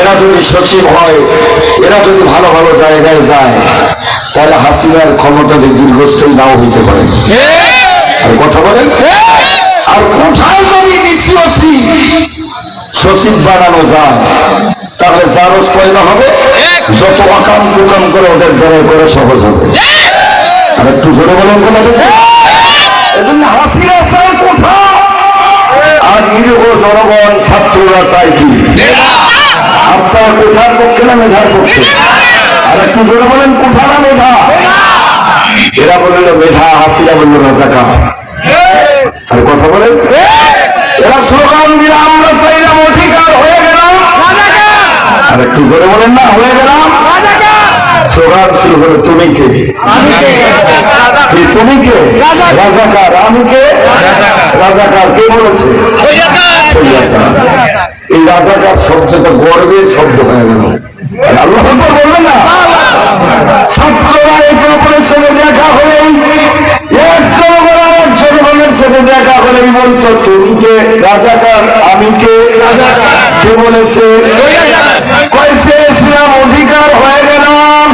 এরা যদি সচিব হয়, এরা যদি ভালো ভালো জায়গায় যায়, তাহলে হাসিনার ক্ষমতা যে দীর্ঘস্থায়ী নাও হইতে পারে। আর কথা বলেন, আর কোথায় যদি ডিসিওসি সচিব বানানো যায়, তাহলে জারজ পয়দা হবে, যত আকাম কুকাম করে ওদের দ্বারা করে সহজ হবে। আর একটু জোরে বলেন কথা বলতে, এজন্য হাসিনা চায় কোঠা, আর নিরীহ জনগণ ছাত্ররা চায় কি? আপনারা কোঠার পক্ষে না মেধার পক্ষে? আর একটু জোরে বলেন, কোঠা না মেধা? এরা বলল মেধা, হাসিনা বলল রাজাকার। আর কথা বলেন, এরা স্লোগান দিল আমরা চাইলাম অধিকার, হয়ে গেলাম। আর একটু জোরে বলেন না, হয়ে গেলাম। স্লোগান শুরু হলো তুমি কে? তুমি কে? রাজাকার। আমি কে? রাজাকার। কে বলেছে? এই রাজাকার শব্দটা গর্বের শব্দ হয়ে গেল। আল্লাহ বলবেন না, ছাত্ররা একে অপরের সাথে দেখা হলেই, একজন জনগণের সাথে দেখা হলেই বলতো তুমি কে? রাজাকার। আমি কে? কে বলেছে? কয়েছে ইসলাম অধিকার, হয়ে গেলাম।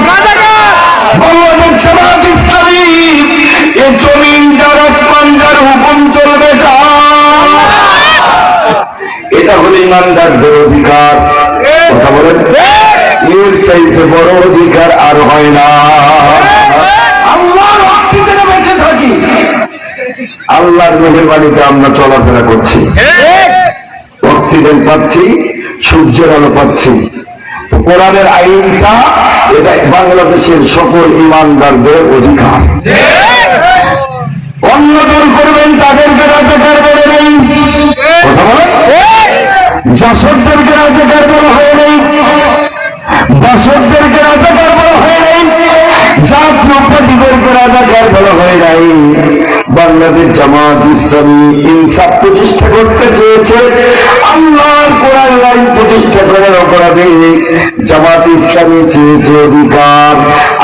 বাংলাদেশ জামাত ইসলামী এ জমিন যার আসমান যার হুকুম চলবে কার? এটা হলো ইমানদারদের অধিকার। কথা বলেন, এর চাইতে বড় অধিকার আর হয় না। আল্লাহর অক্সিজেনে বেঁচে থাকি, আল্লাহর মেহেরবানিতে আমরা চলাফেরা করছি, অক্সিজেন পাচ্ছি, সূর্যের আলো পাচ্ছি। তো কোরআনের আইনটা এটা বাংলাদেশের সকল ইমানদারদের অধিকার। অন্য দূর করবেন তাদেরকে রাজাকার বলে নেই। কথা বলেন, জাসদদেরকে রাজাকার বলা হয় নাই, বাসদদেরকে রাজাকার বলা হয় নাই, জাতীয়তাবাদীদেরকে রাজাকার বলা হয় নাই। বাংলাদেশ জামাত ইসলামী ইনসাফ প্রতিষ্ঠা করতে চেয়েছে, আল্লাহর কোরআন লাইন প্রতিষ্ঠা করার অপরাধে জামাত ইসলামী চেয়েছে অধিকার,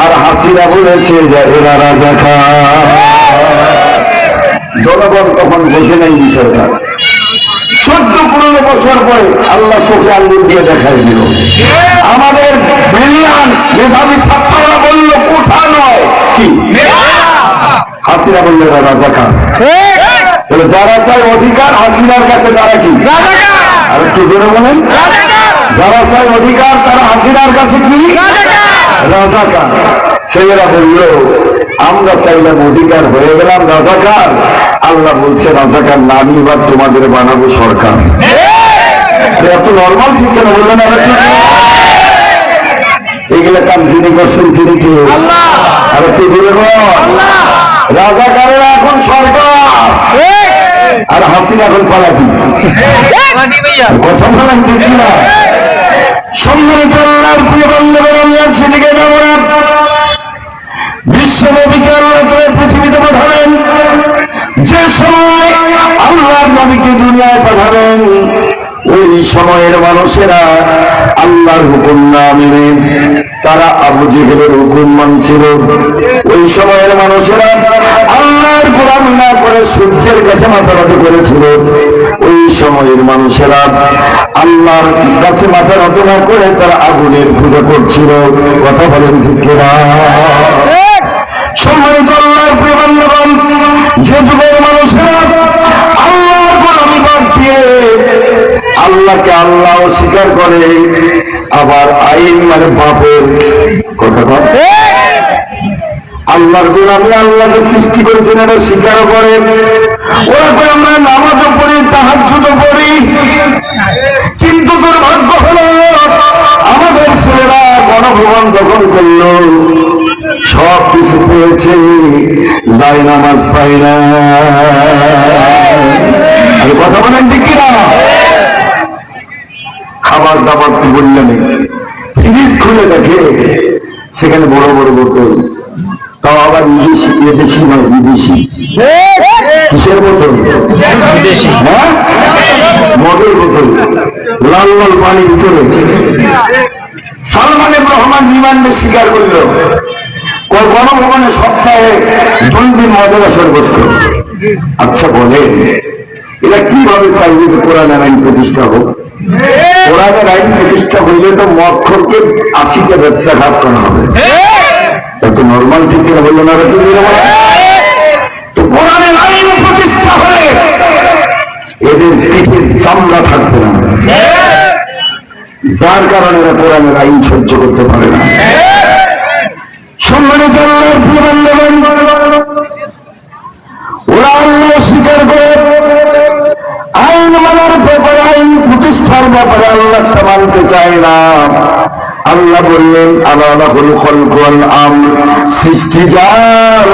আর হাসিনা বলেছে যে এরা রাজাকার। জনগণ তখন বোঝে নাই বিষয়টা। 14-15 বছর পরে আল্লাহ চোখে আঙ্গুল দিয়ে দেখাই দিল। আমাদের ব্রিলিয়ান মেধাবী ছাত্ররা বলল কোঠা নয় কি? হাসিনা বলল এরা রাজাকার। যারা চায় অধিকার হাসিনার কাছে তারা কি? আর একটু জোরে বলেন, যারা চায় অধিকার তারা হাসিনার কাছে কি? রাজাকার। ছেলেরা বলল আমরা চাইলাম অধিকার, হয়ে গেলাম রাজাকার। আল্লাহ বলছে রাজাকার না, আমি এবার তোমাদের বানাবো সরকার। এত নর্মাল ঠিক কেন বললেন? এগুলো কাম যিনি করছেন তিনি কি? আর একটু জোরে বল, রাজাকারেরা এখন সরকার আর হাসিনা এখন পালাটি। কথা বলেন ঠিক না? সম্মানিত আল্লাহর প্রিয় বান্দা, সেদিকে যাব না। বিশ্বনবীকে আল্লাহ পৃথিবীতে পাঠাবেন, যে সময় আল্লাহর নবীকে দুনিয়ায় পাঠাবেন, ওই সময়ের মানুষেরা আল্লাহর হুকুম না মেনে তারা আবু জেহেলের হুকুম মানছিল। ওই সময়ের মানুষেরা আল্লাহর কোরআন না করে সূর্যের কাছে মাথা নত করেছিল। ওই সময়ের মানুষেরা আল্লাহর কাছে মাথা নত না করে তারা আগুনের পূজা করছিল। কথা বলেন ঠিক কিনা? সম্মানিত আল্লাহর প্রিয় বান্দা, যে যুগের মানুষেরা আল্লাহর গোলামি বাদ দিয়ে আল্লাহকে আল্লাহ স্বীকার করে, আবার আইন মানে বাপের কথা বলে, আল্লাহর গোলামি আল্লাহকে সৃষ্টি করেছেন এটা স্বীকার করে। ওরা করে আমরা নামাজও পড়ি, তাহাজ্জুদও পড়ি, কিন্তু দুর্ভাগ্য হলো আমাদের ছেলেরা গণভবন দখল করলো, সব কিছু পেয়েছে, যাই নামাজ পাই না। কথা বলেন ঠিক কিনা? খাবার দাবার বললেন, ফ্রিজ খুলে দেখে সেখানে বড় বড় বোতল, তাও আবার বিদেশি, এদেশি নয় বিদেশি। কিসের বোতল? বিদেশি। হ্যাঁ, মদের বোতল, লাল লাল পানির ভিতরে। সালমান রহমান বিমানে স্বীকার করল গণভবনে সপ্তাহে 2 দিন মদের আসর বসত। আচ্ছা বলেন, এরা কিভাবে চাইবে কোরআনের আইন প্রতিষ্ঠা হোক? কোরআনের আইন প্রতিষ্ঠা পরীক্ষা হইলে তো মক্ষরকে 80টা ব্যত্যাঘাত করা হবে, এত নর্মাল ঠিক কিনা বললো না? তো কোরআনের আইন প্রতিষ্ঠা হলে এদের পিঠের চামড়া থাকবে না, যার কারণে এরা কোরআনের আইন সহ্য করতে পারে না। সম্মানিত আল্লাহর প্রিয় বান্দা, ওরা আল্লাহ স্বীকার করে আইন মানার ব্যাপারে, আইন প্রতিষ্ঠার ব্যাপারে আল্লাহ মানতে চায় না। আল্লাহ বললেন আলাহুল খলকুল আমর, সৃষ্টি যার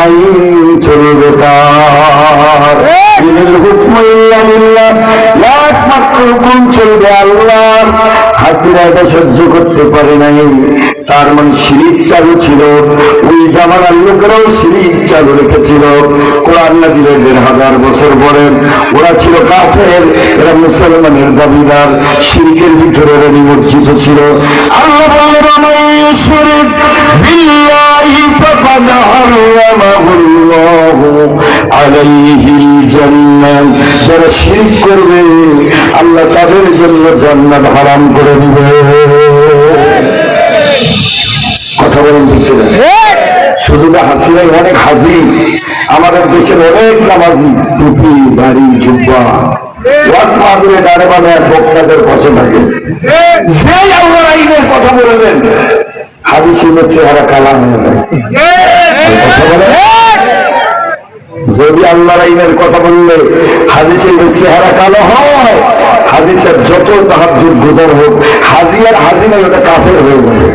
আইন চলবে তার, একমাত্র হুকুম চলবে আল্লাহর। হাসিনা এটা সহ্য করতে পারে নাই, তার মানে শিরিক চালু ছিল, ওই জামানার লোকেরাও শিরিক চালু রেখেছিল। কোরআন নাজিলের 1500 বছর পরে ওরা ছিল কাফের, এরা মুসলমানের দাবিদার, শিরকের ভিতরে এরা নিমজ্জিত ছিল। আল্লাহ বলেন শিরক বিল্লাহি ফাকাদ হারামাহুল্লাহু আলাইহিল জান্নাহ, যারা শিরক করবে আল্লাহ তাদের জন্য জান্নাত হারাম করে দিবে। কথা বলেন ঠিক কিনা? শুধু না হাসিনাই, অনেক হাজি আমাদের দেশের অনেক নামাজি, টুপি দাড়ি জুব্বা ওয়াজ মাহফিলে দাঁড়ে বাঁধে বক্তাদের পাশে থাকে, যে আল্লাহর আইনের কথা বলবেন হাদিস শিবের চেহারা কালা হয়ে যায়। কথা বলে, যদি আল্লাহর আইনের কথা বললে হাদিসের চেহারা কালো হয়, হাদিসের যত তাহাজ্জুদ গুজার হোক, হাজি আর হাজি নাই, ওটা কাফের হয়ে যাবে।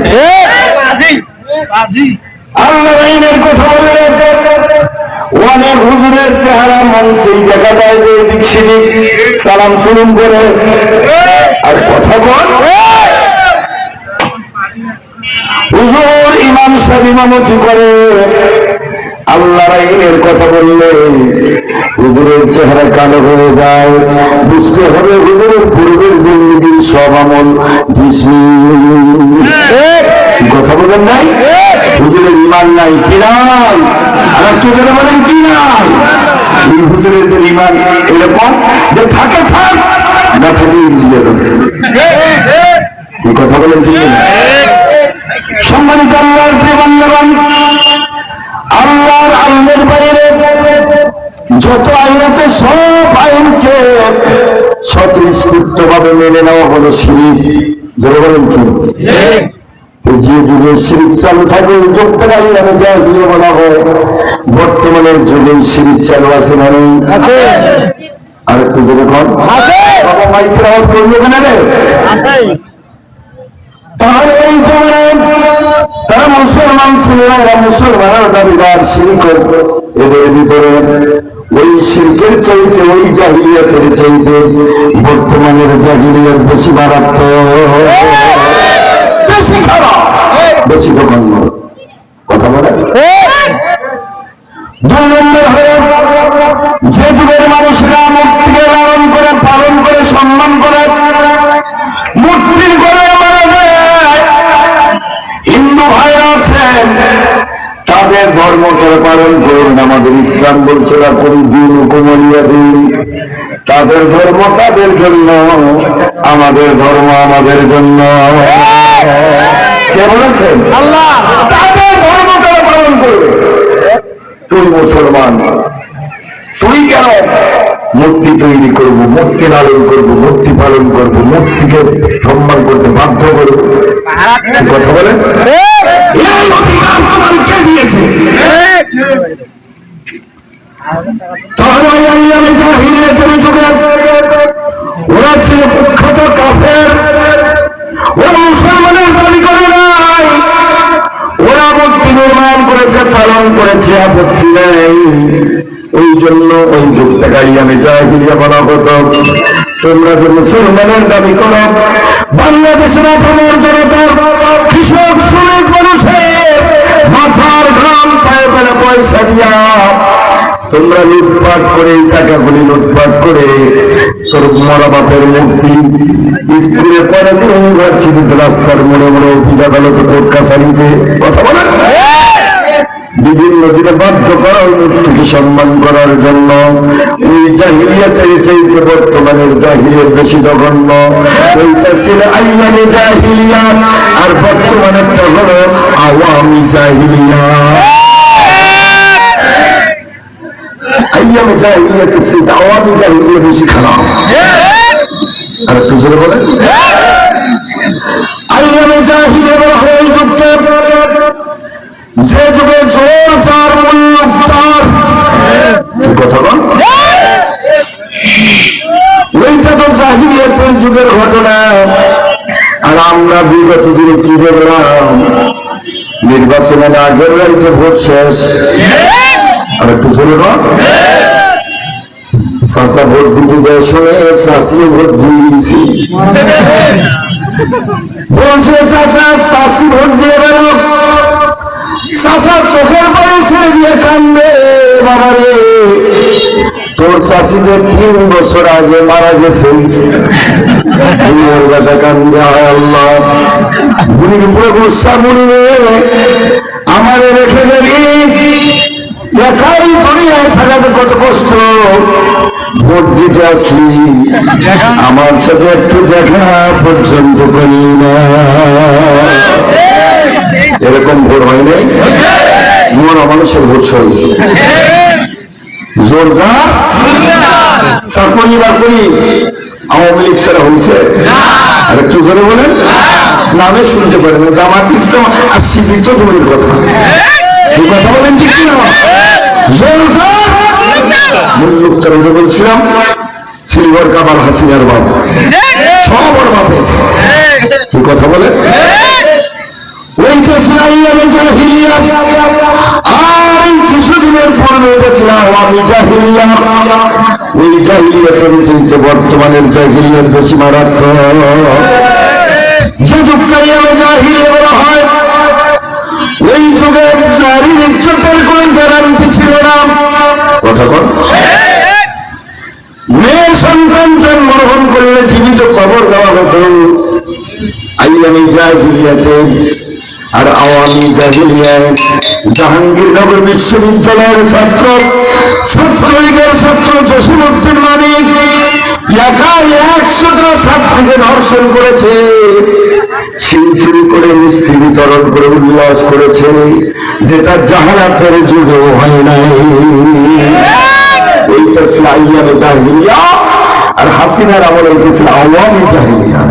আল্লাহর আইনের কথা বললে অনেক হুজুরের চেহারা মঞ্চেই দেখা যায় যে এদিক সেদিক সালাম সুলুম করে আর কথা বল। হুজুর ইমাম সাহেব ইমামতি করে, আল্লাহর আইনের কথা বললে হুজুরের চেহারা কালো হয়ে যায়। বুঝতে হবে হুজুরের পূর্বের জিন্দেগীর সব আমল কথা বলেন নাই, হুজুরের ইমান নাই কি নাই, আর একটু করে বলেন কি নাই। এই হুজুরের ইমান এরকম যে থাকে থাক, না থাকে দিয়ে যাবে। কি কথা বলেন ঠিক না? সম্মানিত আল্লাহর প্রিয় বান্দাগণ, আল্লাহর আইনের বাইরে যত আইন আছে সব আইনকে স্বতঃস্ফূর্ত ভাবে মেনে নেওয়া হলো শিরক। যারা বলেন কি? যে যুগে শিরক চালু থাকে ওই যুগটা আমি জাহিলিয়া বলা হয়। বর্তমানের যুগে শিরক চালু আছে না নেই? আর একটু যেরকম বাবা মাইকের আওয়াজ করলো কেন রে? তাহলে এই জমানায় তারা মুসলমান ছিল, এরা মুসলমানের দাবিদার শিরক, এদের ভিতরে ওই শিরকের চাইতে, ওই জাহিলিয়াতের চাইতে বর্তমানের জাহিলিয়াত বেশি মারাত্মক, বেশি খারাপ, বেশি জঘন্য। কথা বলে। 2 নম্বর হল যে যুগের মানুষরা মূর্তিকে লালন করে, পালন করে, সম্মান করে, মূর্তির করে মারা যায়। হিন্দু ভাইরা আছেন, তাদের ধর্ম তারা পালন করুন, আমাদের ইসলাম বলছে না কোন দিন কুমলিয়া দিন, তাদের ধর্ম তাদের জন্য, আমাদের ধর্ম আমাদের জন্য। কে বলেছেন? আল্লাহ। তাদের ধর্ম তারা পালন করবে। তুই মুসলমান, তুই কেন মূর্তি তৈরি করবো, মূর্তি লালন করবো, মূর্তি পালন করবো, মূর্তিকে সম্মান করতে বাধ্য করবো? কথা বলেন। এই অধিকার তোমার কে দিয়েছে? তাহলে জাহিলিয়াতের যুগে ওরা ছিল কুখ্যাত কাফের, ওরা মুসলমানের দাবি করে নাই, ওরা মূর্তি নির্মাণ করেছে, পালন করেছে, আপত্তি নেই। ওই জন্য ওই যুগটাকে আমি জাহিলিয়া বলা হতো। তোমরা যে মুসলমানের দাবি করো, বাংলাদেশের অপমর জনতা, কৃষক শ্রমিক মানুষের মাথার ঘাম পায়ে ফেলে পয়সা দিয়া তোমরা লুটপাট করে, টাকাগুলি লুটপাট করে তোর মরা বাপের মূর্তি স্কুলে পড়ে, ইউনিভার্সিটিতে, রাস্তার মোড়ে মোড়ে, অফিস আদালতে, কোর্ট কাছারিতে, কথা বলে বিভিন্ন দিনে বাধ্য করা ওই মূর্তিকে সম্মান করার জন্য। ওই জাহিলিয়াতের চাইতে বর্তমানের জাহিলিয়াত বেশি জঘন্য। ওইটা ছিল আইয়ামে জাহিলিয়াত, আর বর্তমানেরটা হলো আওয়ামী জাহিলিয়াত। আইয়ামে জাহিলিয়াতের চেয়ে আওয়ামী জাহিলিয়াত বেশি খারাপ। আর একটু জোরে বলেন। আইয়ামে জাহিলিয়াত বলা হয় ওই যুগকে, যে যুগে জোর চার মুল্লুক তার, কথা বল, ওইটা তো জাহিলিয়াতের যুগের ঘটনা। আর আমরা বিগত দিনে কি দেখলাম, নির্বাচনের আগের রাইতে ভোট শেষ। আর একটু জোরে বল। চাচা ভোট দিতে যাওয়ার সময় চাষিও ভোট দিয়ে দিয়েছি, বলছে চাচা চাষি ভোট দিয়ে গেল। চাচা চোখের পানি ছেড়ে দিয়ে কান্দে, বাবারে তোর চাচি যে 3 বছর আগে মারা গেছে। কান্দে, আল্লাহ বুড়ির পুরো গুসা, বুড়ি আমার রেখে গেলি, একাই দুনিয়ায় থাকাতে কত কষ্ট। ভোট দিতে আসলি, আমার সাথে একটু দেখা পর্যন্ত করলি না। এরকম ভোট হয় নাই, মরা মানুষের ভোট হয়েছে। জোরদার চাকরি বাকরি আওয়ামী লীগ ছাড়া হয়েছে? আর একটু জোরে বলেন। নামে শুনতে পারেন জামাত ইসলাম আর শিবির তো দূরের কথা। এই কথা বলেন ঠিক না? মুল্লুক তার বলছিলাম, সিলভার কাবার হাসিনার বাপ, সব ওর বাপে। কি কথা বলেন? ওইটা ছিল আইয়ামে জাহিলিয়াত। আর এই কিছুদিনের পূর্বে এটা ছিল আওয়ামী জাহিলিয়াত। ওই জাহিলিয়াতের চাইতে বর্তমানের জাহিলিয়াত বেশি মারাত্মক। যে যুগটা আইয়ামে জাহিলিয়াত বলা হয়, ওই যুগে নারীর ইজ্জতের কোন গ্যারান্টি ছিল না। কথা কন। মেয়ের সন্তান জন্মগ্রহণ করলে জীবিত কবর দেওয়া হতো আইয়ামে জাহিলিয়াতে। আর আওয়ামী জাহিলিয়ায় জাহাঙ্গীরনগর বিশ্ববিদ্যালয়ের ছাত্র, ছাত্রলীগের ছাত্র জসিমউদ্দিন মানিক একাই 100টা ছাত্রীকে ধর্ষণ করেছে, শিলচুরি করে মিস্ত্রি বিতরণ করে উল্লাস করেছে, যেটা জাহালাতের যুগেও হয় নাই। ওইটা ছিল আইয়ামে জাহিলিয়াত। আর হাসিনার আমলে ওইটা ছিল আওয়ামী জাহিলিয়াত।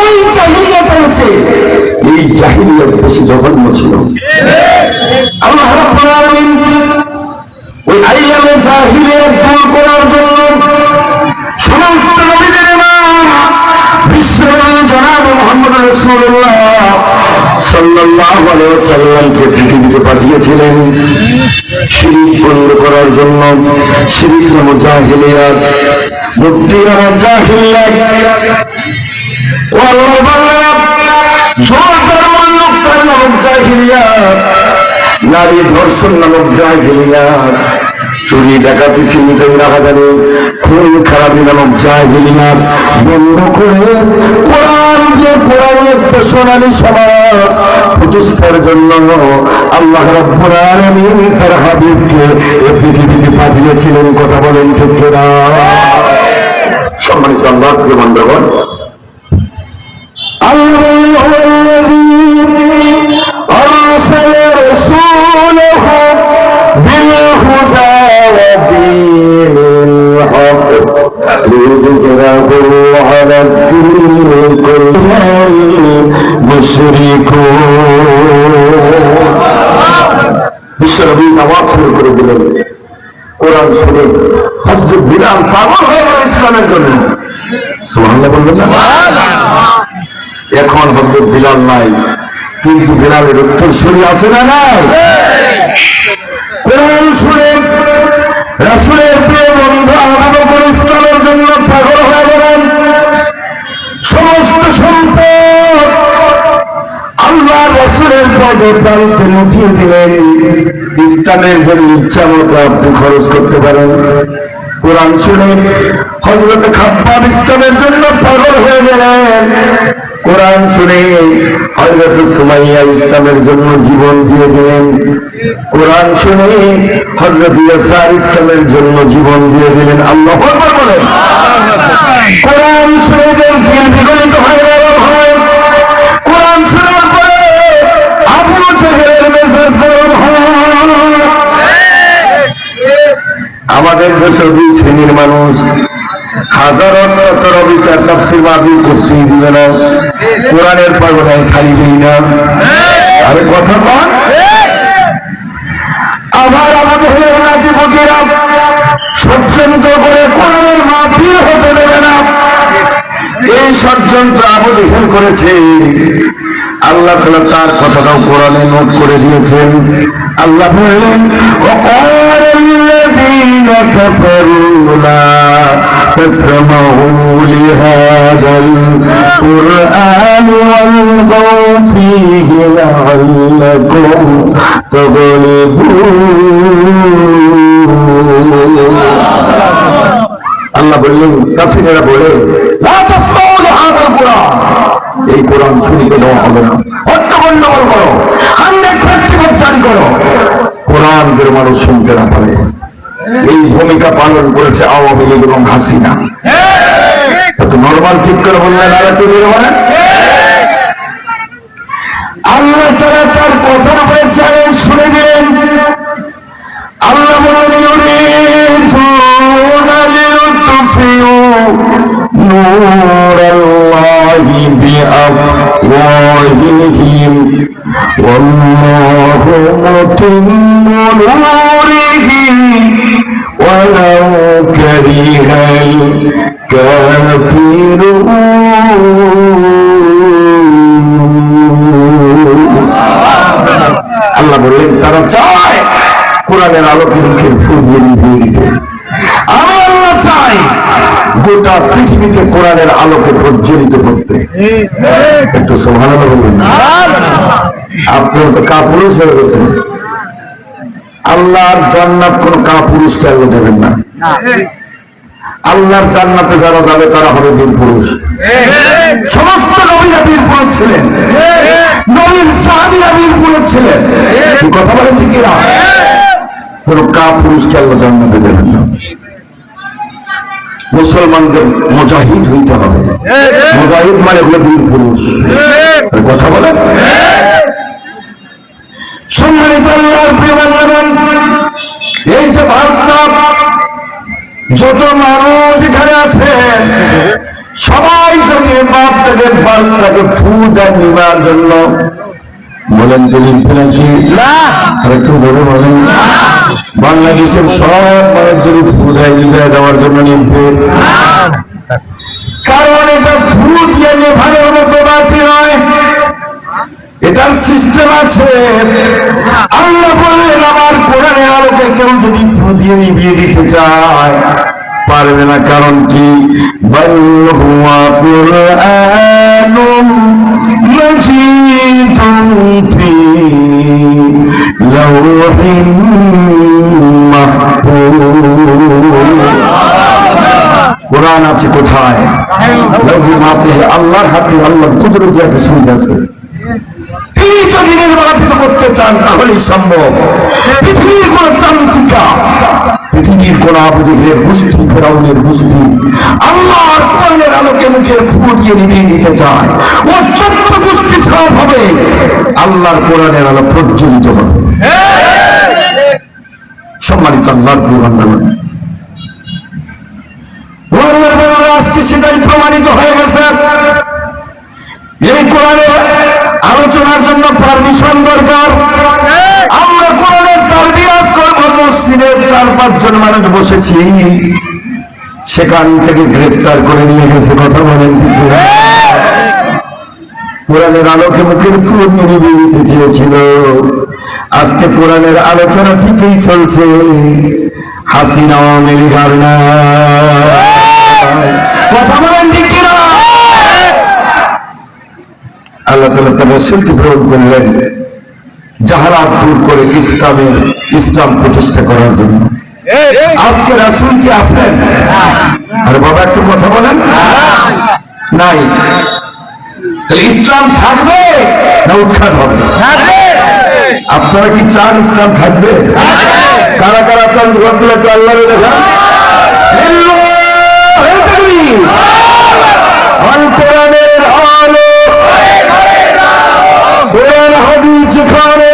ওই জাহিলিয়াত হচ্ছে, এই জাহিলিয়াত বেশি জঘন্য ছিল। আল্লাহ রাব্বুল আলামিন ওই আইয়ামে জাহিলিয়াত দূর করার জন্য সমস্ত নবীদের ইমাম বিশ্বনবী জনাব মুহাম্মদ রাসূলুল্লাহ সাল্লাল্লাহু আলাইহি ওয়াসাল্লামকে পৃথিবীতে পাঠিয়েছিলেন শিরক বন্ধ করার জন্য। শিরক নামক জাহিলিয়াত, মুক্তি নামক জাহিলিয়াত, ও আল্লাহর বান্দা জোরদার মুল্লুকতার নামক জাহিলিয়াত, নারী ধর্ষণ নামক জাহিলিয়াত, চুরি ডাকাতি ছিনতাই রাহাজানি খুন খারাপি নামক জাহিলিয়াত বন্ধ করে কোরআন দিয়ে কোরআনে একটা সোনালী সমাজ প্রতিষ্ঠার জন্য আল্লাহ রাব্বুল আলামিন তার হাবিবকে এই পৃথিবীতে পাঠিয়েছিলেন। কথা বলেন ঠিক কিনা? সম্মানিত আল্লাহ প্রিয় বান্দাগণ, বিশ্বনবী নামাজ শুরু করে দিলেন, কোরআন শুনে হযরত বিলাল পাগল হয়ে গেল ইসলামের জন্য। সুবহানাল্লাহ বলবেন না? এখন হযরত বিলাল নাই, কিন্তু বিলালের উত্তরসূরি আছে না নাই? কোরআন শুনে রাসূলের প্রিয় বন্ধু আবু বকর ইসলামের জন্য পাগল হয়ে গেলেন। সমস্ত সম্পদ আল্লাহ রাসূলের পদে প্রান্তে উঠিয়ে দিলেন। ইসলামের জন্য ইচ্ছা মতো আপনি খরচ করতে পারেন। কোরআন শুনে হযরত খাব্বাব ইসলামের জন্য পাগল হয়ে গেলেন। কোরআন শুনে হযরত সুমাইয়া ইসলামের জন্য জীবন দিয়ে দিলেন। কোরআন শুনে হযরত ইয়াসার ইসলামের জন্য জীবন দিয়ে দিলেন। আল্লাহু আকবার বলেন। কোরআন শুনে দিল বিগলিত হয়ে গেল। কোরআন শোনার পরে আবু জেহেলের মেজাজ গরম হয়। আমাদের দেশে দুই শ্রেণীর মানুষ, হাজার অত্যাচার অবিচার তাফসীর মাহফিল করতেই দিবে না, কোরআনের পাগলায় ছাড়ি দেই না। আরে কথা বল। আবার আমাদের নাতি ফকিরা ষড়যন্ত্র করে কোরআনের মাহফিল হতে দেবে না। এই ষড়যন্ত্র আবু জেহেল করেছে। আল্লাহ তাআলা তার কথাটাও কোরআনে নোট করে দিয়েছেন। আল্লাহ বললেন, ওয়াকালাল্লাযীনা কাফারু লা তাসমাউ লিহাযাল কুরআনি ওয়ালগাউ ফীহি লাআল্লাকুম তাগলিবুন। আল্লাহ বললেন, কাফিররা বলে, লা তাসমাউ লিহাযাল কুরআন, এই কোরআন শুনতে দেওয়া হবে না, হট্টগোল করো, 150 জারি করো, কোরআন যেন মানুষ শুনতে না পারে। এই ভূমিকা পালন করেছে আওয়ামী লীগ এবং হাসিনা। এত নরমাল ঠিক করে বললেন আর একটু বলেন। আল্লাহ তাআলা তার কথার উপরে চ্যালেঞ্জ শুনে দিলেন। আল্লাহ বলেন, ইউরিদুনা লিইউতফিউ নূরাল্লাহি বিআফওয়াহিহিম ওয়াল্লাহু মুতিম্মু নূরিহি ওয়ালাউ কারিহাল কাফিরুন। আল্লাহ বললেন, তারা চায় কোরআনের আলোকে মুখের ফুল দিয়ে দিতে। আমি আল্লাহ চাই গোটা পৃথিবীতে কোরআনের আলোকে প্রজ্বলিত করতে। একটু সুবহানাল্লাহ বলবেন। আপনার তো কাপুরুষ হয়ে গেছেন। আল্লাহর জান্নাত কোন কাপুরুষকে আল্লাহ দেবেন না। আল্লাহর জান্নাতে যারা যাবে তারা হবে বীর পুরুষ। সমস্ত নবীরা বীর পুরুষ ছিলেন, নবীর সাহাবীরা বীর পুরুষ ছিলেন। কি কথা বলেন ঠিক কিনা? কোন কাপুরুষকে আল্লাহ জান্নাতে দেবেন না। মুসলমানদের মুজাহিদ হইতে হবে। মুজাহিদ মানে হলো বীর পুরুষ। কথা বলেন। সম্মানিত আল্লাহর প্রিয় বান্দাগণ, এই যে ভারতটা, যত মানুষ এখানে আছে সবাই যদি বাপটাকে ফু দেন নিবার জন্য, বলেন তো লিখবে নাকি? একটু ধরে বলেন। বাংলাদেশের সব মানুষ যদি ফু দেয় নিবে দেওয়ার জন্য নিবে, কারণ এটা ফু দিয়ে নেভানোর মতো বাতি নয়, এটার সিস্টেম আছে। আল্লাহ বললেন, আমার কোরআনের আলোকে কেউ যদি ফু দিয়ে নিভিয়ে দিতে চায় পারবে না। কারণ কি? বাল হুয়া কুরআনুম মাজিদুন ফি লাওহিন মাহফুজ। কোরআন আছে কোথায়? লাওহে মাহফুজে, আল্লাহর হাতে, আল্লাহর কুদরতে একটা সুবিধা আছে। তিনি যদি নির্বাচিত করতে চান তাহলেই সম্ভব। পৃথিবীর কোন চামচিকা, পৃথিবীর কোন আবু জেহেলের গোষ্ঠী, ফেরাউনের গোষ্ঠী আল্লাহর কোরআনের আলোকে মুখের ফু দিয়ে নিভিয়ে দিতে চায়, ও 14 গোষ্ঠী সব হবে, আল্লাহর কোরআনের আলো প্রজ্বলিত হবে। সম্মানিত আল্লাহর প্রিয় বান্দাগণ, আজকে সেটাই প্রমাণিত হয়ে গেছে। এই কোরআনের আলোচনার জন্য পারমিশন দরকার। আমরা কোরআনের তারবিয়াত করব, মসজিদের 4-5 জন মানুষ বসেছি, সেখান থেকে গ্রেফতার করে নিয়ে গেছে। কথা বলেন ঠিক কিনা? কোরআনের আলোকে মুখের ফুল নিভিয়ে দিতে চেয়েছিল। আজকে কোরআনের আলোচনা ঠিকই চলছে, হাসিনা আওয়ামী লীগ আর না। কথা বলেন ঠিক কিনা? আল্লাহ তাআলা তার রাসূলকে প্রেরণ করলেন জাহালাত দূর করে ইসলাম প্রতিষ্ঠা করার জন্য। আজকে রাসূল কি আছেন? আরে বাবা একটু কথা বলেন। নাই। তাহলে ইসলাম থাকবে না উৎখাত হবে? আপনারা কি চান ইসলাম থাকবে? কারা কারা চান একটু আল্লাহ দেখা। কোরআনের আলো, কোরআন হাদিস যেখানে,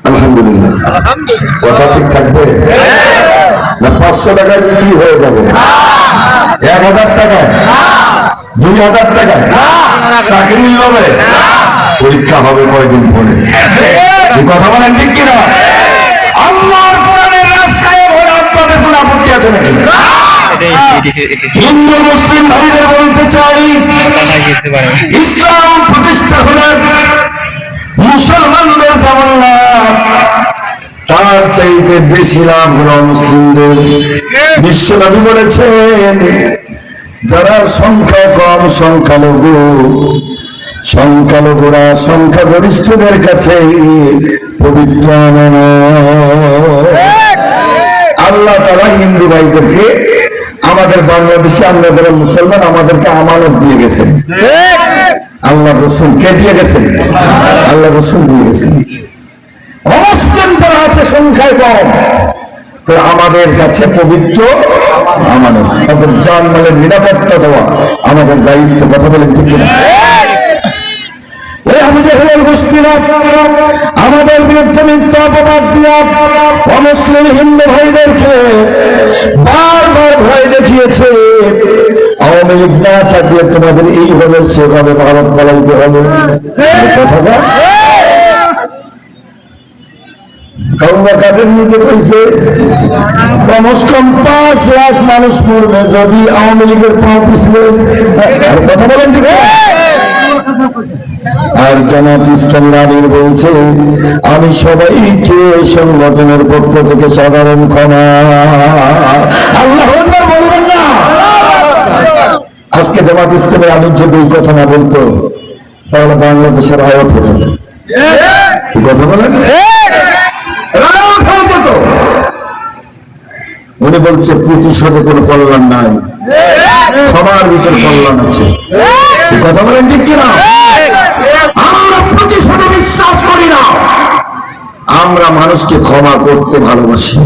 আলহামদুলিল্লাহ। কথা ঠিক থাকবে না 500 টাকায় বিক্রি হয়ে যাবে? 1000 টাকায়, 2000 টাকায় চাকরি হবে? পরীক্ষা হবে কয়েকদিন পরে। কথা বলেন ঠিক কিনা? আল্লাহর কোরআনের রাস্তায় ভরে আপনাদের কোন আপত্তি আছে নাকি? হিন্দু মুসলিম ভাইদের বলতে চাই, ইসলাম প্রতিষ্ঠা হলে মুসলমানদের যেমন লাভ, তার চাইতে বেশি লাভ হলো মুসলিমদের। বিশ্বনবী বলেছেন, যারা সংখ্যা কম সংখ্যালঘু, সংখ্যালঘুরা সংখ্যাগরিষ্ঠদের কাছে পবিত্র আল্লাহ তাআলা হিন্দু ভাইদেরকে, আমাদের বাংলাদেশে আমরা যারা মুসলমান, আমাদেরকে আমানত দিয়ে গেছেন। আল্লাহ রসুল কে দিয়ে গেছেন? আল্লাহ রসুল দিয়ে গেছেন। অমুসলিম যারা আছে সংখ্যায় কম, তো আমাদের কাছে পবিত্র আমানত, তাদের জানমালের নিরাপত্তা দেওয়া আমাদের দায়িত্ব। কথা বলেন ঠিক কিনা? আমাদের বিরুদ্ধে মিথ্যা অপবাদ দিয়া অমুসলিম হিন্দু ভাইদেরকে বারবার ভয় দেখিয়েছে, আওয়ামী লীগ না থাকলে তোমাদের এই হবে সে হবে, ভারত পালাইতে হবে। কথাটা কাদের নিজে কইছে? কমস কম 5 লাখ মানুষ মরবে যদি আওয়ামী লীগের পা পিছলে। কথা বলেন ঠিক? আর জামাত ইসলামীর আমির বলছে, আমি সবাইকে সংগঠনের পক্ষ থেকে সাধারণ ক্ষমা। আল্লাহু আকবার বলবেন না? আজকে জামাত ইসলামের আমির যদি এই কথা না বলতো, তাহলে বাংলাদেশের আয়াত হতো। কি কথা বলেন? উনি বলছে প্রতিশোধে কোনো কল্যাণ নাই, সবার ভিতর কল্যাণ আছে। কথা বলেন ঠিক কিনা? আমরা প্রতিশোধে বিশ্বাস করি না, আমরা মানুষকে ক্ষমা করতে ভালোবাসি।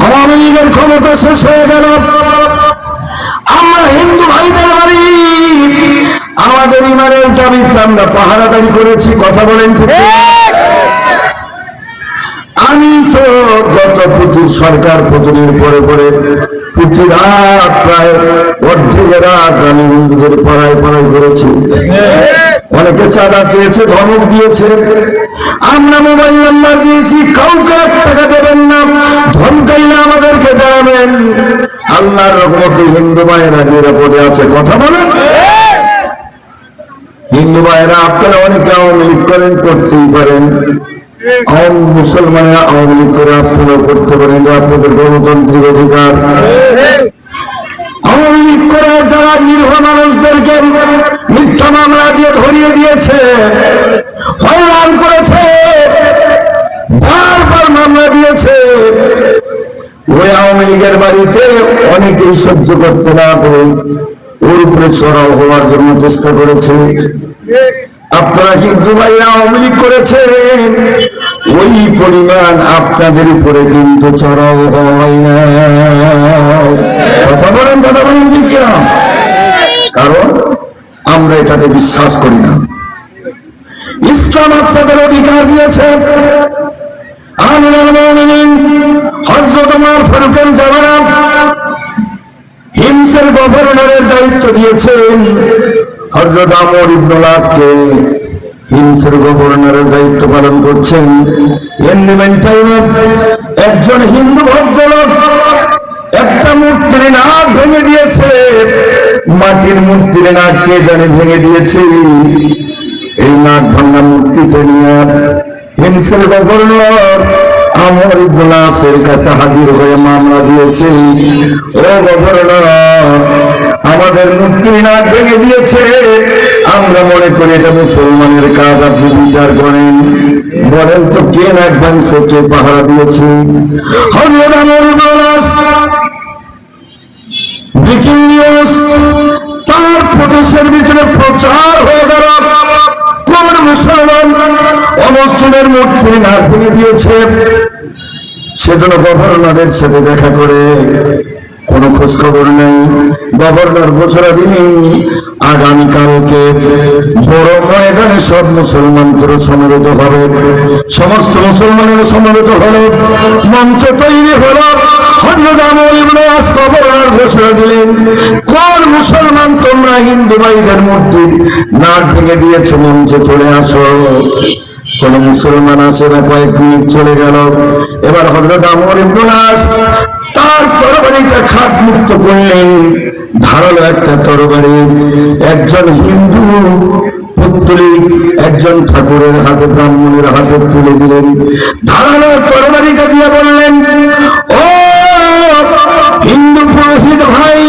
আওয়ামী লীগের ক্ষমতা শেষ হয়ে গেল, আমরা হিন্দু ভাইদের বাড়ি আমাদের ইমানের দাবিতে আমরা পাহারাদারি করেছি। কথা বলেন ঠিক? আমি তো যত পুতির সরকার পতনের পরে পরে প্রতি রাত প্রায় অর্ধেক রাত আমি হিন্দুদের পাড়ায় পাড়ায় করেছি। অনেকে চাঁদা চেয়েছে, ধমক দিয়েছে, আমরা মোবাইল নাম্বার দিয়েছি, কাউকে 1 টাকা দেবেন না, ধমকাইলে আমাদেরকে জানাবেন। আল্লাহর রহমতে হিন্দু ভাইয়েরা নিরাপদে আছে। কথা বলেন? হিন্দু ভাইয়েরা আপনারা অনেকে আওয়ামী লীগ করেন, করতেই পারেন। মুসলমানেরা আওয়ামী লীগ করে আপনারা করতে পারেন, আপনাদের গণতান্ত্রিক অধিকার। আওয়ামী লীগ করে যারা নিরীহ মানুষদেরকে মিথ্যা মামলা দিয়ে ধরিয়ে দিয়েছে, হয়রান করেছে, বারবার মামলা দিয়েছে, ওই আওয়ামী লীগের বাড়িতে অনেকেই সহ্য করতে না পারে ওর উপরে চড়াও হওয়ার জন্য চেষ্টা করেছে। আপনারা হিন্দু ভাইরা আওয়ামী লীগ করেছেন, ওই পরিমাণ আপনাদের উপরে কিন্তু চড়াও হয় না। কথা বলেন, কথা বলেন ঠিক কিনা? কারণ আমরা এটাতে বিশ্বাস করি না। ইসলাম আপনাদের অধিকার দিয়েছে। আমিনুল মুমিনিন হযরত ওমর ফারুকের জামানা হিমসের গভর্নরের দায়িত্ব দিয়েছেন হযরত আমর ইবনুল আসকে। হিমসের গভর্নরের দায়িত্ব পালন করছেন। এন্ডিমেন্ট টাইমে একজন হিন্দু ভদ্রলোক একটা মূর্তির নাক ভেঙে দিয়েছে। মাটির মূর্তির নাক কে জানে ভেঙে দিয়েছে। এই নাক ভাঙা মূর্তিতে নিয়ে হিমসের গভর্নর আমর ইবনুল আসের কাছে হাজির হয়ে মামলা দিয়েছে। ও গভর্নর, আমাদের মূর্তির নাক ভেঙে দিয়েছে, আমরা মনে করি এটা মুসলমানের কাজ, আপনি বিচার করেন। বলেন তো কে নাক ভাঙছে, কে পাহারা দিয়েছে? হযরত আমর ইবনুল আস ব্রেকিং নিউজ তার প্রদেশের ভিতরে প্রচার হয়ে গেল, কোন মুসলমান অমুসলিমের মূর্তি না ভেঙে দিয়েছে। সেজন্য গভর্নরের সাথে দেখা করে কোন খোঁজ খবর নেই। গভর্নর ঘোষণা দিলেন আগামীকালকে বড় ময়দানে সব মুসলমান সমবেত হবে। সমস্ত মুসলমানের সমবেত হলো, মঞ্চ তৈরি হলো। হযরত আমর ইবনে আস গভর্নর ঘোষণা দিলেন, কোন মুসলমান তোমরা হিন্দু ভাইদের মূর্তি নাক ভেঙে দিয়েছ, মঞ্চে চলে আসো। কোন মুসলমান আসে না, কয়েক মিনিট চলে গেল। এবার হযরত আমর ইবনে আস তার তরবারিটা খাট মুক্ত করলেন, ধারালো একটা তরবারি একজন হিন্দু পুত্তলিক একজন ঠাকুরের হাতে, ব্রাহ্মণের হাতে তুলে দিলেন। ধারালো তরবারিটা দিয়ে বললেন, ও হিন্দু পুরোহিত ভাই,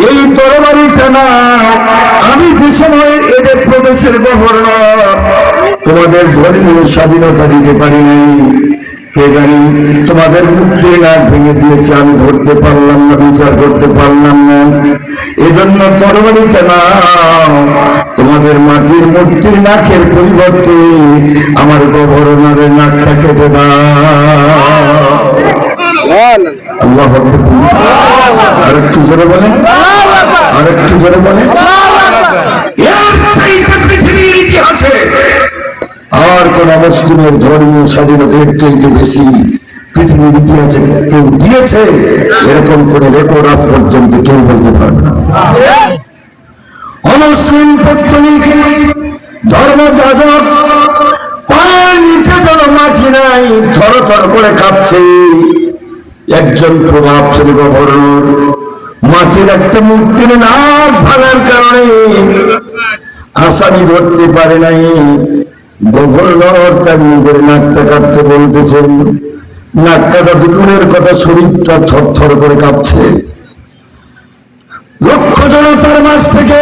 এই তরবারিটা না, আমি যে সময় এদের প্রদেশের গভর্নর তোমাদের ধর্মীয় স্বাধীনতা দিতে পারি নাই, কে জানি তোমাদের মুক্তির নাক ভেঙে দিয়েছে, আমি ধরতে পারলাম না, বিচার করতে পারলাম না। এজন্য তরবারিটা না, তোমাদের মাটির মূর্তির নাকের পরিবর্তে আমার গভর্নরের নাকটা কেটে দাও। আল্লাহ আর একটু জোরে বলেন, আর একটু জোরে বলেন। পৃথিবীর ইতিহাসে আর কোন মুসলিমের ধর্মীয় স্বাধীনতার চাইতে বেশি পৃথিবীর ইতিহাসে কেউ দিয়েছে, এরকম করে রেকর্ড আজ পর্যন্ত কেউ বলতে পারবে না। অমুসলিম পত্তলিক ধর্মযাজক পায়ের নিচে যেন মাটি নাই, থর থর করে কাঁপছে। একজন প্রভাবশালী গভর্নর মাটির একটা মূর্তির নাক ভাঙার কারণে আসামি ধরতে পারে নাই। গভর্নর তার নিজের নাকটা কাটতে বলতেছেন, নাক কাটা দুপুরের কথা, শরীরটা থর থর করে কাঁপছে। লক্ষ জনতার মাঝ থেকে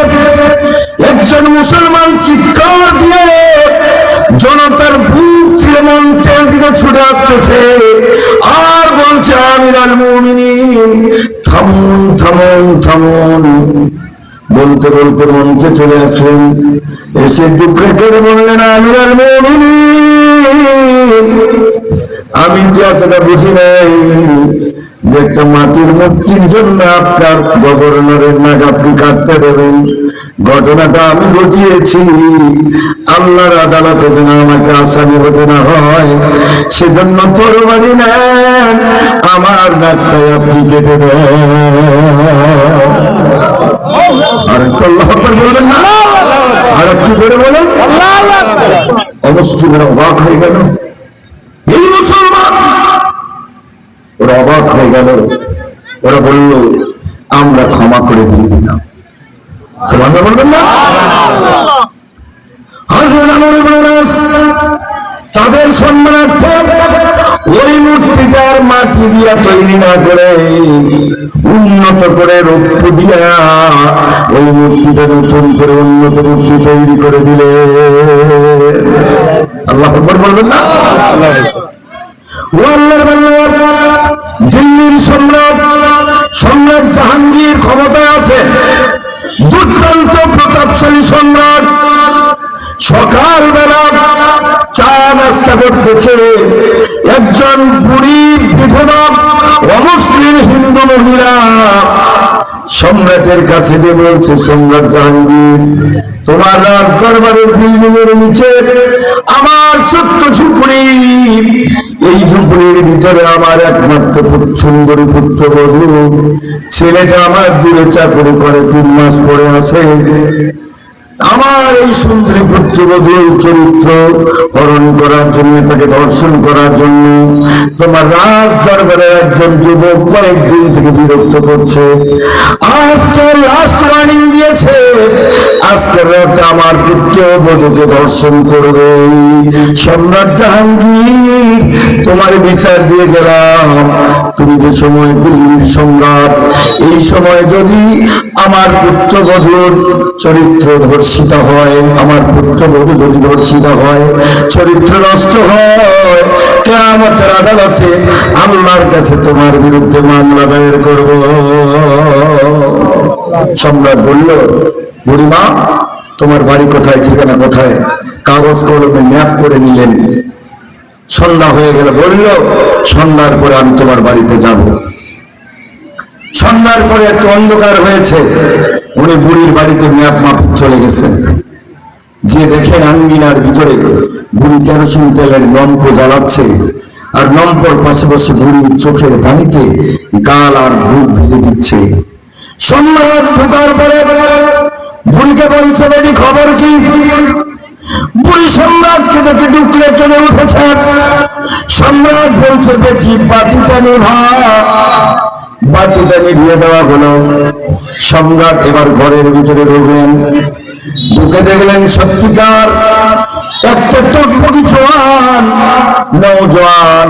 একজন মুসলমান চিৎকার দিয়ে জনতার বুক ছিঁড়ে মঞ্চের দিকে ছুটে আসতেছে আর বলছে, আমিরুল মুমিনিন, থামুন থামুন থামুন। বলতে বলতে মঞ্চে চলে আসলেন, এসে দুঃখে করে বললেন, আমিরুল মুমিনিন, আমি তো এতটা বুঝি নাই যে একটা মাটির মূর্তির জন্য আপনার গভর্নরের নাক আপনি কাটতে দেবেন। ঘটনাটা আমি ঘটিয়েছি, আল্লাহর আদালতে যেন আমাকে আসামি হতে না হয়, সেজন্য তরবারি নেন, আমার নাকটাই আপনি কেটে দেন। আর একটু আল্লাহু আকবার বলবেন না? আর একটু জোরে বলেন। অবশ্যই অবাক হয়ে গেল এই মুসলমান, ওরা অবাক হয়ে গেল। ওরা বলল, আমরা ক্ষমা করে দিয়ে দিলাম। সুবহানাল্লাহ বলবেন না? হযরত আমর ইবনে আস তাদের সম্মানার্থে ওই মূর্তিটার মাটি দিয়া তৈরি না করে উন্নত করে রৌপ্য দিয়া ওই মূর্তিটা নতুন করে উন্নত মূর্তি তৈরি করে দিলে। আল্লাহু আকবার বলবেন না? দিল্লির সম্রাট জাহাঙ্গীর ক্ষমতায় আছে, দুর্দান্ত প্রতাপশালী সম্রাট। সকালবেলা চা নাস্তা করতেছে, একজন বুড়ি বিধবা অমুসলিম হিন্দু মহিলা সম্রাটের কাছে যে বলছে, সম্রাট জাহাঙ্গীর, তোমার রাজ দরবারের বিল্ডিং এর নিচে আমার ছোট্ট ঝুপড়ি, এই ঝুপড়ির ভিতরে আমার একমাত্র সুন্দরী পুত্রবধূ, ছেলেটা আমার দূরে চাকরি করে, 3 মাস পরে আসে। আমার এই সুন্দরী পুত্রবধূর চরিত্র হরণ করার জন্য, তাকে ধর্ষণ করার জন্য তোমার রাজ দরবারের একজন যুবক কয়েকদিন থেকে বিরক্ত করছে। আজকে লাস্ট ওয়ার্নিং দিয়েছে, আজকের রাতে আমার পুত্রবধূকে ধর্ষণ করবে। সম্রাট জাহাঙ্গীর, তোমার বিচার দিয়ে গেলাম, তুমি যে সময় দিল্লির সম্রাট, এই সময় যদি আমার পুত্রবধূর চরিত্র ধর্ষিত হয়, আমার পুত্রবধূ যদি ধর্ষিত হয়, চরিত্র নষ্ট হয়, কিয়ামতের আদালতে আল্লাহর কাছে তোমার বিরুদ্ধে মামলা দায়ের করব। সম্রাট বলল, বুড়িমা তোমার বাড়ি কোথায়, ঠিকানা কোথায়? কাগজ কলমে ম্যাপ করে নিলেন। সন্ধ্যা হয়ে গেল, বলল সন্ধ্যার পরে আমি তোমার বাড়িতে যাব। সন্ধ্যার পরে একটু অন্ধকার হয়েছে, উনি বুড়ির বাড়িতে ম্যাপ মাফিক চলে গেছেন। যে দেখেন আঙ্গিনার ভিতরে বুড়ি কেরোসিন তেলের লম্প জ্বালাচ্ছে, আর লম্পর পাশে বসে বুড়ির চোখের পানিতে গাল আর বুক ভিজে দিচ্ছে। সম্রাট ঢোকার পরে বুড়িকে বলছে, বেটি খবর কি? বুড়ি সম্রাটকে দেখে ঢুকলে কেঁদে উঠেছে। সম্রাট বলছে, বেটি বাতিটা নিভা। বাতিটা নিভিয়ে দেওয়া হলো। সম্রাট এবার ঘরের ভিতরে ঢুকলেন। ঢুকে দেখলেন সত্যিকার একটা টকবকি জওয়ান নওজোয়ান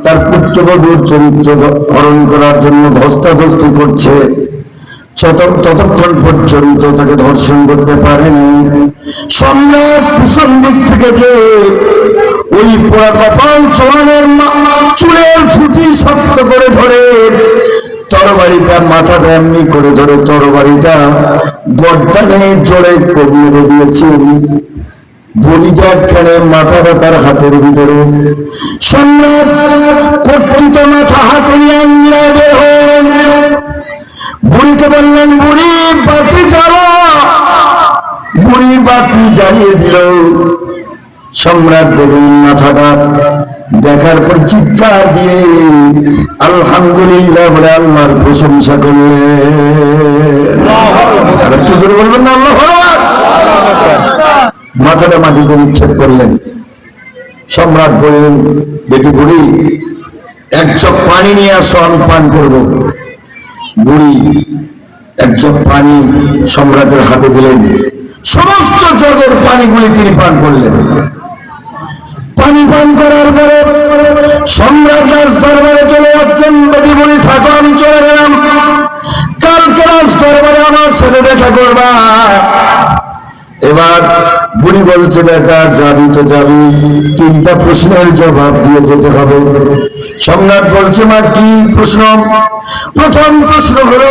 তার পুত্রবধূর চরিত্র হরণ করার জন্য ধস্তাধস্তি করছে। ততক্ষণ পর্যন্ত তাকে ধর্ষণ করতে পারেনি। সম্রাট পিছন দিক থেকে যে ওই পোড়া কপাল জওয়ানের চুলের ছুটি শক্ত করে ধরে তরবারিটা মাথাটা এমনি করে ধরে তরবারিটা গর্দানে জোরে কমিয়ে দিয়েছেন। বলিটা ঠেলে মাথাটা তার হাতের ভিতরে। সম্রাট কর্তৃত মাথা হাতে নিয়ে আঙ্গিনায় বের হলেন। বুড়িকে বললেন, বুড়ি বাতি জ্বালা। বুড়ি বাতি জ্বালিয়ে দিল। সম্রাট দেখলেন মাথাটা, দেখার পর চিৎকার দিয়ে আলহামদুলিল্লাহ বলে আল্লাহর প্রশংসা করলেন। আর একটু জোরে বলবেন না আল্লাহু আকবার। মাথাটা মাটিতে নিক্ষেপ করলেন। সম্রাট বললেন, বেটি বুড়ি এক চোখ পানি নিয়ে আসো, আমি পান করবো। বুড়ি এক চোখ পানি সম্রাটের হাতে দিলেন। সমস্ত জগের পানিগুলি তিনি পান করলেন। পানি পান করার পরে সম্রাট রাজ দরবারে চলে যাচ্ছেন। বেটি বুড়ি থাকো, আমি চলে গেলাম, কালকে রাজ দরবারে আমার সাথে দেখা করবা। এবার বুড়ি বলছে, বেটা যাবি তো যাবি, তিনটা প্রশ্নের জবাব দিয়ে যেতে হবে। সম্রাট বলছে, মা কি প্রশ্ন? প্রথম প্রশ্ন হলো,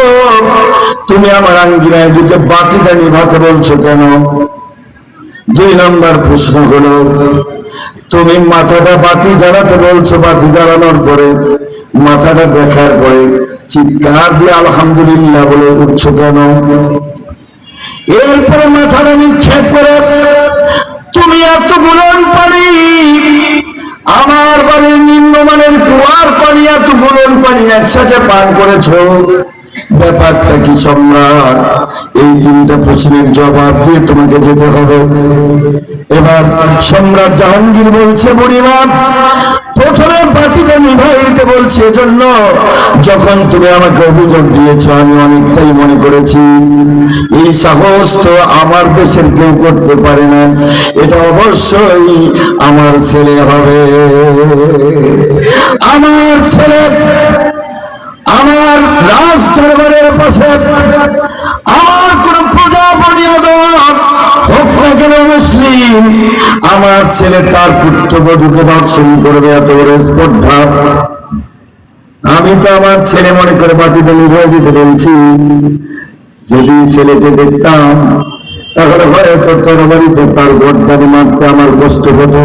তুমি আমার আঙ্গিনায় দুটো বাতিটা নিভাতে বলছো কেন? 2 নম্বর প্রশ্ন হলো, তুমি মাথাটা বাতি জ্বালাতে বলছো, বাতি জ্বালানোর পরে মাথাটা দেখার পরে চিৎকার দিয়ে আলহামদুলিল্লাহ বলে উঠছো কেন? এরপরে মাথাটা নিক্ষেপ করে তুমি এতগুলো পানি, আমার বাড়ির নিম্নমানের কুয়ার পানি, এতগুলো পানি একসাথে পান করেছো, ব্যাপারটা কি সম্রাট? এই 3টা প্রশ্নের জবাব দিয়ে তোমাকে যেতে হবে। এবার সম্রাট জাহাঙ্গীর বলছে, বুড়িমা প্রথমে বাতিটা নিভাই দিতে বলছে এজন্য, যখন তুমি আমাকে অভিযোগ দিয়েছ আমি অনেকটাই মনে করেছি এই সাহস তো আমার দেশের কেউ করতে পারে না, এটা অবশ্যই আমার ছেলে হবে। আমার ছেলে আমার রাজ দরবারের পাশে আমার কোন প্রজাপতি হোক না কেন মুসলিম, আমার ছেলে তার পুত্রবধূকে দর্শন করবে, এত বড় স্পর্ধা। আমি তো আমার ছেলে মনে করে বাতিতে নিভিয়ে দিতে বলছি। যদি ছেলেকে দেখতাম তাহলে হয়তো তরবারিতে তার গর্দানে মারতে আমার কষ্ট হতো।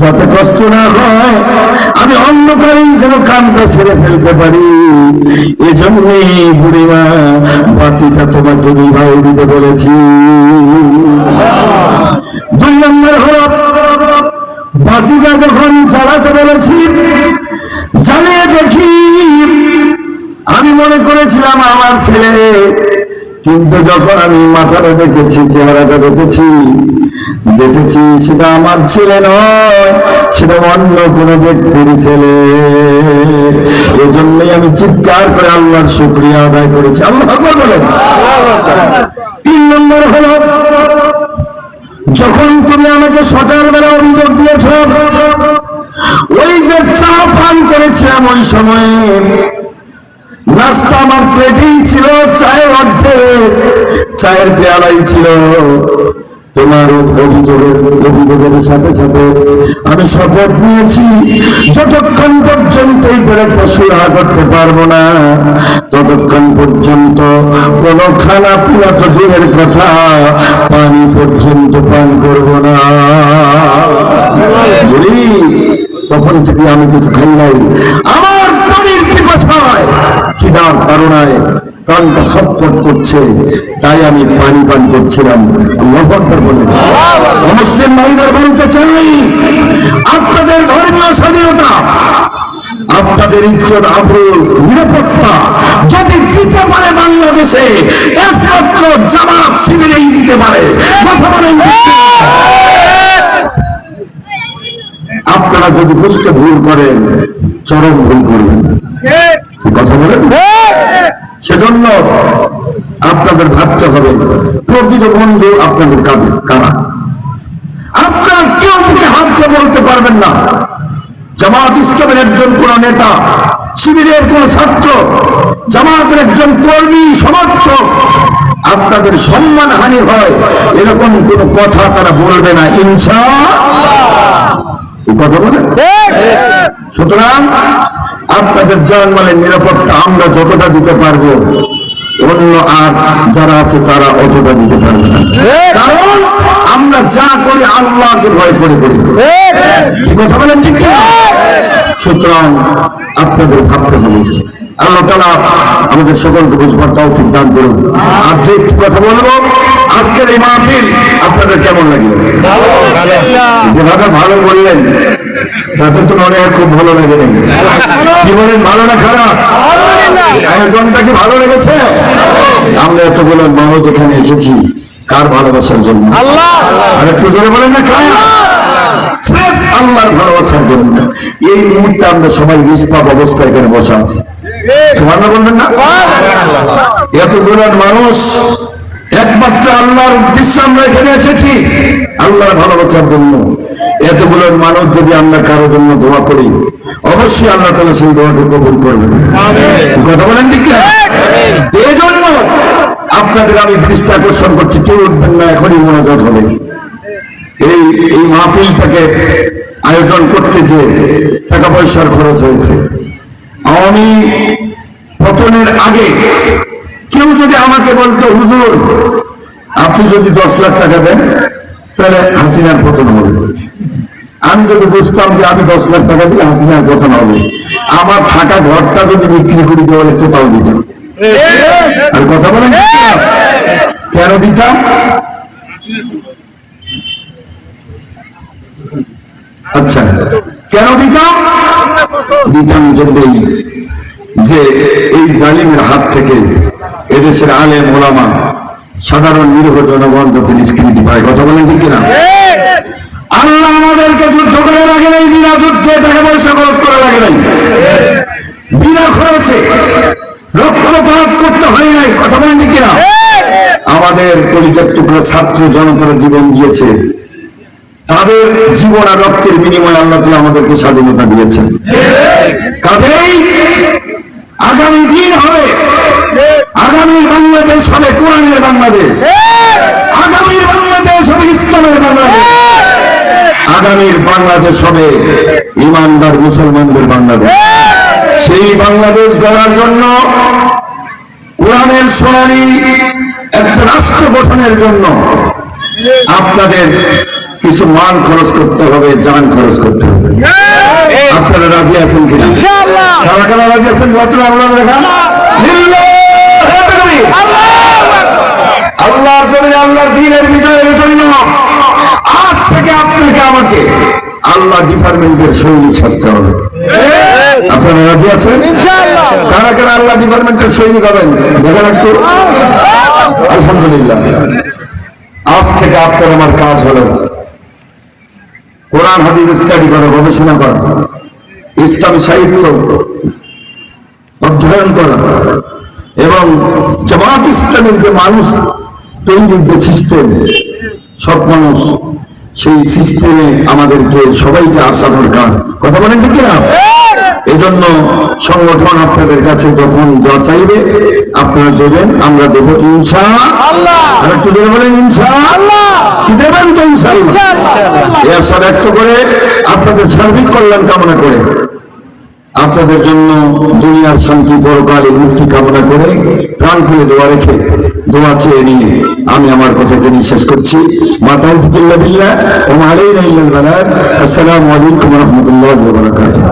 যাতে কষ্ট না হয় আমি অন্ধকারেই যেন কানটা ছেড়ে ফেলতে পারি, এজন্যই বুড়িমা বাতিটা তোমাকে নিভাই দিতে বলেছি। 2 নম্বর হলো, বাতিটা যখন জ্বালাতে বলেছি জ্বালিয়ে দেখি আমি মনে করেছিলাম আমার ছেলে, কিন্তু যখন আমি মাথাটা দেখেছি, চেহারাটা দেখেছি সেটা আমার ছেলে নয়, সেটা অন্য কোনো ব্যক্তির ছেলে। এজন্যই আমি চিৎকার করে আল্লাহর শুকরিয়া আদায় করেছি। আল্লাহু আকবার বলেন। 3 নম্বর হলো, যখন তুমি আমাকে সকালবেলা অভিযোগ দিয়েছ, ওই যে চা পান করেছিলাম ওই সময়ে নাস্তা আমার প্লেটেই ছিল, চায়ের অর্ধেক, চায়ের পেয়ালাই ছিল, তোমার অভিযোগের সাথে সাথে আমি শপথ নিয়েছি, যতক্ষণ পর্যন্ত এটা সুরাহা করতে পারবো না, ততক্ষণ পর্যন্ত কোন খানা পিনা তো দূরের কথা, পানি পর্যন্ত পান করবো না। যদি তখন থেকে আমি কিছু খাই নাই, আমার পানির পিপাসায় খিদার কারণায় প্রাণটা ছটফট করছে, তাই আমি পানি পান করছিলাম। আল্লাহু আকবার বলেন। মুসলিম ভাইদের বলতে চাই, আপনাদের ধর্মীয় স্বাধীনতা, আপনাদের ইজ্জত আবরু নিরাপত্তা যদি দিতে পারে বাংলাদেশে, একমাত্র জামাত শিবিরেই দিতে পারে। কথা বলেন। আপনারা যদি বুঝতে ভুল করেন, চরম ভুল করবেন। কথা বলেন। সেজন্য আপনাদের ভাবতে হবে প্রকৃত বন্ধু আপনাদের কারা। আপনারা কেউ মুখে হাত দিয়ে বলতে পারবেন না জামাত ইসলামের একজন কোন নেতা, শিবিরের কোন ছাত্র, জামাতের একজন কর্মী সমর্থক আপনাদের সম্মান হানি হয়, এরকম কোন কথা তারা বলবে না ইনশাআল্লাহ। কথা বলেন। সুতরাং আপনাদের জানমালের নিরাপত্তা আমরা যতটা দিতে পারবো, অন্য আর যারা আছে তারা অতটা দিতে পারবে না, কারণ আমরা যা করি আল্লাহকে ভয় করে করি। কি কথা বলেন ঠিক না? সুতরাং আপনাদের ভাবতে হবে। আল্লাহ তাআলা আমাদের সকলকে বুঝবার তৌফিক দান করুন। আর একটু কথা বলবো, আজকের এই মাহফিল আপনাদের কেমন লাগলো? যেভাবে ভালো বললেন তাতে তো মনে হয় খুব ভালো লাগে নাই। কি বলেন, ভালো না খারাপ? আয়োজনটা কি ভালো লেগেছে? আমরা এতগুলো মানুষ এখানে এসেছি কার ভালোবাসার জন্য? আর একটু জোরে বলেন না, কার? আল্লাহর ভালোবাসার জন্য। এই মুহূর্তে আমরা সবাই নিষ্পাপ অবস্থায় এখানে বসে আছি। সুবহানাল্লাহ বলবেন না? এতগুলো মানুষ একমাত্র আল্লাহর উদ্দেশ্যে আমরা এখানে এসেছি, আল্লাহর ভালোবাসার জন্য। এতগুলো মানুষ যদি আমরা কারো জন্য দোয়া করি, অবশ্যই আল্লাহ তাআলা সেই দোয়াকে কবুল করবেন। কথা বলেন ঠিক না? এই জন্য আপনাদের আমি দৃষ্টি আকর্ষণ করছি, কেউ উঠবেন না, এখনই মোনাজাত হবে। এই মাহফিলটাকে আয়োজন করতে যে টাকা পয়সার খরচ হয়েছে, আওয়ামী পতনের আগে কেউ যদি আমাকে বলতো, হুজুর আপনি যদি 10 লাখ টাকা দেন তাহলে হাসিনার পতন হবে, আমি যদি বুঝতাম যে আমি 10 লাখ টাকা দিয়ে হাসিনার পতন হবে, আমার থাকা ঘরটা যদি বিক্রি করে দেওয়া হলে তাও দিতাম। আর কথা বলেন, কেন দিতাম? আচ্ছা, কেন দিতাম? দিতাম জন্যই যে এই জালিমের হাত থেকে এদেশের আলেম ওলামা, সাধারণ নিরীহ জনগণ যাতে নিষ্কৃতি পায়। কথা বলেন ঠিক কিনা? আল্লাহ আমাদেরকে যুদ্ধ করা লাগে নাই, বিনা যুদ্ধে টাকা পয়সা খরচ করা লাগে নাই, বিনা খরচে রক্তপাত করতে হয় নাই। কথা বলেন ঠিক কিনা? আমাদের পরিত্যাগ টুকরা ছাত্র জনতারা জীবন দিয়েছে, তাদের জীবন আর রক্তের বিনিময়ে আল্লাহ তাআলা আমাদেরকে স্বাধীনতা দিয়েছেন। কাজেই আগামী দিন হবে, আগামীর বাংলাদেশ হবে কোরআনের বাংলাদেশ, আগামীর বাংলাদেশ হবে ইসলামের বাংলাদেশ, আগামীর বাংলাদেশ হবে ইমানদার মুসলমানদের বাংলাদেশ। সেই বাংলাদেশ গড়ার জন্য, কোরআনের সোনালী একটা রাষ্ট্র গঠনের জন্য আপনাদের কিছু মান খরচ করতে হবে, জান খরচ করতে হবে। আপনারা রাজি আছেন কিনা? কারা কারা রাজি আছেন? আল্লাহর জন্য, আল্লাহর দ্বীনের বিজয়ের জন্য আজ থেকে আপনাকে আমাকে আল্লাহ ডিপার্টমেন্টের সৈনিক সাজতে হবে। আপনারা রাজি আছেন? কারা কারা আল্লাহ ডিপার্টমেন্টের সৈনিক হবেন দেখেন একটু। আলহামদুলিল্লাহ, আজ থেকে আপনার আমার কাজ হলো কোরআন হাদিস স্টাডি করা, গবেষণা করা, ইসলামী সাহিত্য অধ্যয়ন করা, এবং জামাত ইসলামের যে মানুষ তৈরির যে সিস্টেম, সব মানুষ সেই সিস্টেমে আমাদেরকে সবাইকে আসা দরকার। কথা বলেন ঠিক না? এজন্য সংগঠন আপনাদের কাছে যখন যা চাইবে আপনারা দেবেন, আমরা দেবো ইনশাআল্লাহ। আর একটু দেবে বলেন ইনশাআল্লাহ। কি দেবেন তো ইনশাআল্লাহ। এই আশা ব্যক্ত করে আপনাদের সার্বিক কল্যাণ কামনা করে, আপনাদের জন্য দুনিয়ার শান্তি পরকালের মুক্তি কামনা করে প্রাণ খুলে দোয়া রেখে দোয়া চেয়ে নিয়ে আমি আমার কথা জেনে শেষ করছি। মা তাওফিকুল্লাহ বিল্লাহ ওয়া মা আলাইনা ইল্লাল বালাগ। আসসালামু আলাইকুম ওয়া রাহমাতুল্লাহি ওয়া বারাকাতুহু।